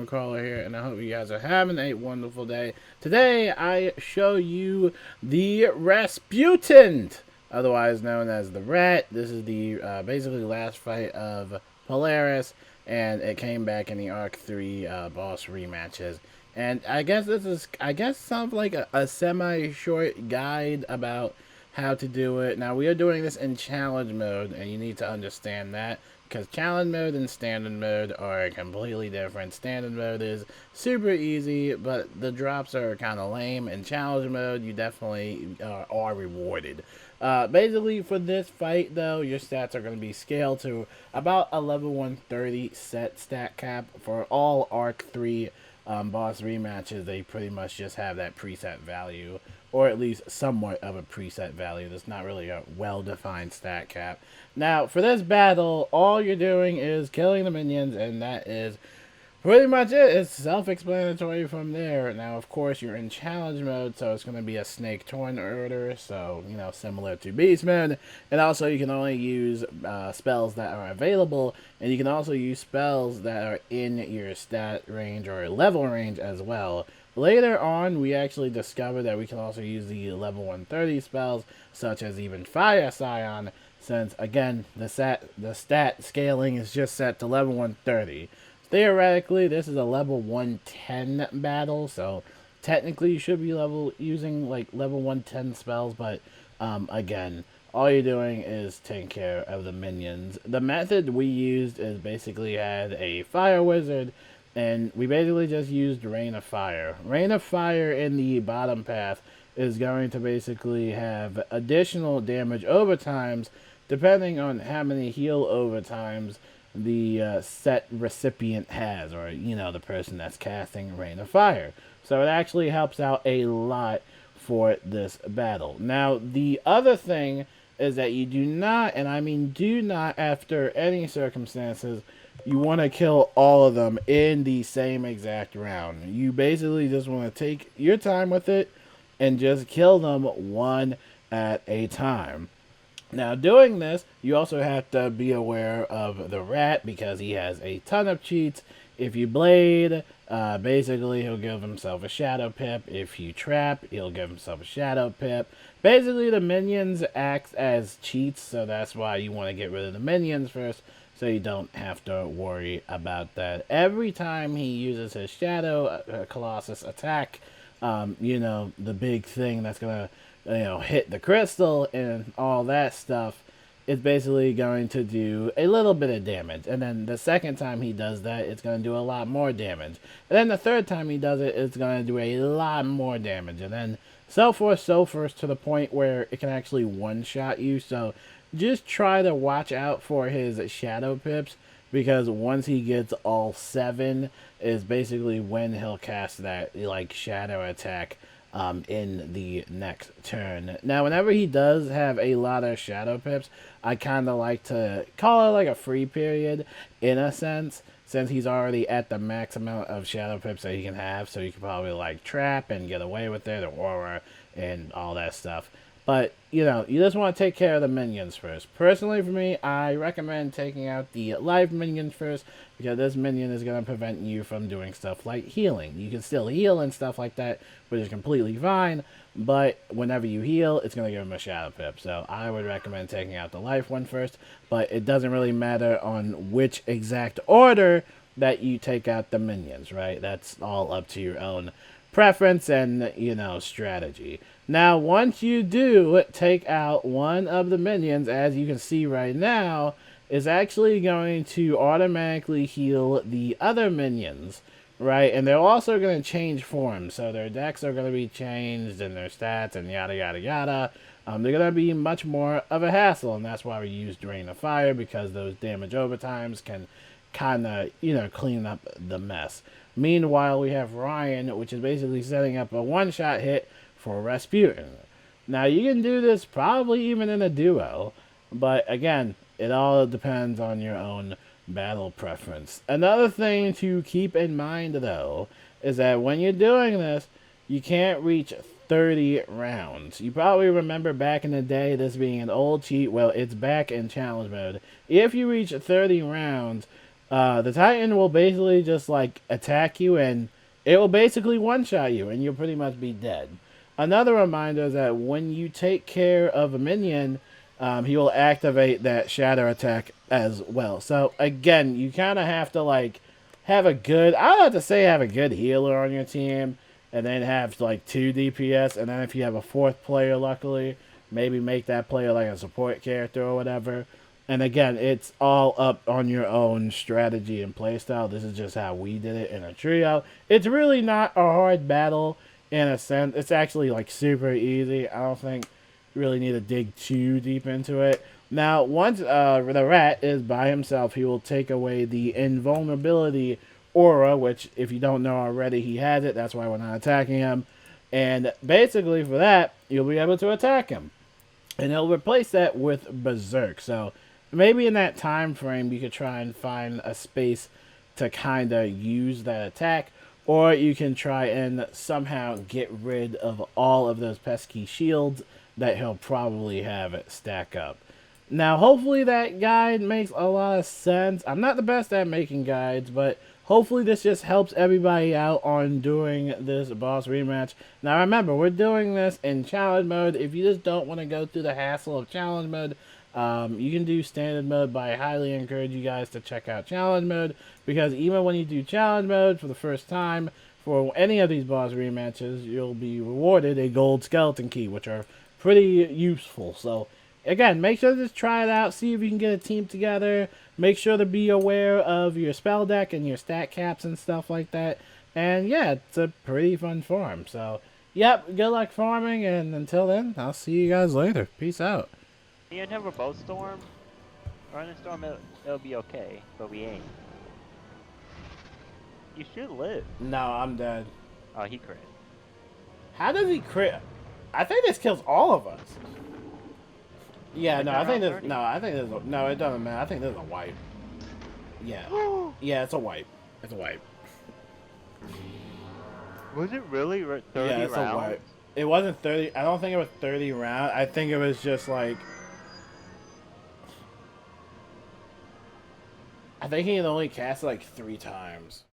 Caller here, and I hope you guys are having a wonderful day. Today, I show you the Rasputin, otherwise known as the Rat. This is the basically last fight of Polaris, and it came back in the Arc 3 boss rematches. And I guess this is, sounds like a semi-short guide about how to do it. Now, we are doing this in challenge mode, and you need to understand that because challenge mode and standard mode are completely different. Standard mode is super easy, but the drops are kind of lame. In challenge mode, you definitely are rewarded. Basically, for this fight, though, your stats are going to be scaled to about a level 130 set stat cap. For all Arc 3 boss rematches, they pretty much just have that preset value, or at least somewhat of a preset value. There's not really a well-defined stat cap. Now, for this battle, all you're doing is killing the minions, and that is pretty much it. It's self-explanatory from there. Now, of course, you're in challenge mode, so it's going to be a snake torn order, so, you know, similar to beast mode. And also, you can only use spells that are available, and you can also use spells that are in your stat range or level range as well. Later on, we actually discovered that we can also use the level 130 spells, such as even Fire Scion, since, again, the stat scaling is just set to level 130. Theoretically, this is a level 110 battle, so technically you should be using like level 110 spells, but again, all you're doing is taking care of the minions. The method we used is basically had a fire wizard, and we basically just used Rain of Fire. Rain of Fire in the bottom path is going to basically have additional damage overtimes depending on how many heal overtimes the set recipient has, or, you know, the person that's casting Rain of Fire. So it actually helps out a lot for this battle. Now, the other thing is that you do not, and I mean do not, after any circumstances, you want to kill all of them in the same exact round. You basically just want to take your time with it and just kill them one at a time. Now, doing this, you also have to be aware of the rat because he has a ton of cheats. If you blade, basically he'll give himself a shadow pip. If you trap, he'll give himself a shadow pip. Basically, the minions act as cheats, so that's why you want to get rid of the minions first, so you don't have to worry about that. Every time he uses his Shadow Colossus attack, you know, the big thing that's going to, hit the crystal and all that stuff, it's basically going to do a little bit of damage. And then the second time he does that, it's going to do a lot more damage. And then the third time he does it, it's going to do a lot more damage. And then so forth, to the point where it can actually one-shot you. So just try to watch out for his shadow pips, because once he gets all 7 is basically when he'll cast that like shadow attack in the next turn. Now, whenever he does have a lot of shadow pips, I kind of like to call it like a free period in a sense, since he's already at the max amount of shadow pips that he can have, so you can probably like trap and get away with it, or aura and all that stuff. But, you know, you just want to take care of the minions first. Personally, for me, I recommend taking out the live minions first, because this minion is going to prevent you from doing stuff like healing. You can still heal and stuff like that, which is completely fine, but whenever you heal, it's going to give him a shadow pip. So I would recommend taking out the life one first, but it doesn't really matter on which exact order that you take out the minions, right? That's all up to your own preference and, you know, strategy. Now, once you do take out one of the minions, as you can see right now, is actually going to automatically heal the other minions, right? And they're also going to change forms, so their decks are going to be changed, and their stats, and yada, yada, yada. They're going to be much more of a hassle, and that's why we use Drain of Fire, because those damage overtimes can kind of, you know, clean up the mess. Meanwhile, we have Ryan, which is basically setting up a one-shot hit for Rasputin. Now, you can do this probably even in a duo, but again, it all depends on your own battle preference. Another thing to keep in mind, though, is that when you're doing this, you can't reach 30 rounds. You probably remember back in the day this being an old cheat. Well, it's back in challenge mode. If you reach 30 rounds, The Titan will basically just like attack you, and it will basically one shot you, and you'll pretty much be dead. Another reminder is that when you take care of a minion, he will activate that shatter attack as well. So again, you kind of have to like have a good. I don't have to say have a good healer on your team, and then have like 2 DPS, and then if you have a fourth player, luckily, maybe make that player like a support character or whatever. And again, it's all up on your own strategy and playstyle. This is just how we did it in a trio. It's really not a hard battle in a sense. It's actually like super easy. I don't think you really need to dig too deep into it. Now, once the rat is by himself, he will take away the invulnerability aura, which, if you don't know already, he has it. That's why we're not attacking him. And basically, for that, you'll be able to attack him. And he'll replace that with Berserk. So maybe in that time frame, you could try and find a space to kind of use that attack. Or you can try and somehow get rid of all of those pesky shields that he'll probably have it stack up. Now, hopefully that guide makes a lot of sense. I'm not the best at making guides, but hopefully this just helps everybody out on doing this boss rematch. Now, remember, we're doing this in challenge mode. If you just don't want to go through the hassle of challenge mode, you can do standard mode, but I highly encourage you guys to check out challenge mode, because even when you do challenge mode for the first time for any of these boss rematches, you'll be rewarded a gold skeleton key, which are pretty useful. So again, make sure to just try it out, see if you can get a team together. Make sure to be aware of your spell deck and your stat caps and stuff like that. And yeah, it's a pretty fun farm. So, yep, good luck farming, and until then, I'll see you guys later. Peace out. You never both storm? Or in a storm, it'll be okay, but we ain't. You should live. No, I'm dead. Oh, he crit. How does he crit? I think this kills all of us. Yeah, no, I think this. No, I think this. No, it doesn't matter. I think this is a wipe. Yeah, yeah, it's a wipe. It's a wipe. Was it really 30 yeah, it's rounds? A wipe. It wasn't 30. I don't think it was 30 rounds. I think it was just like. I think he had only cast like 3 times.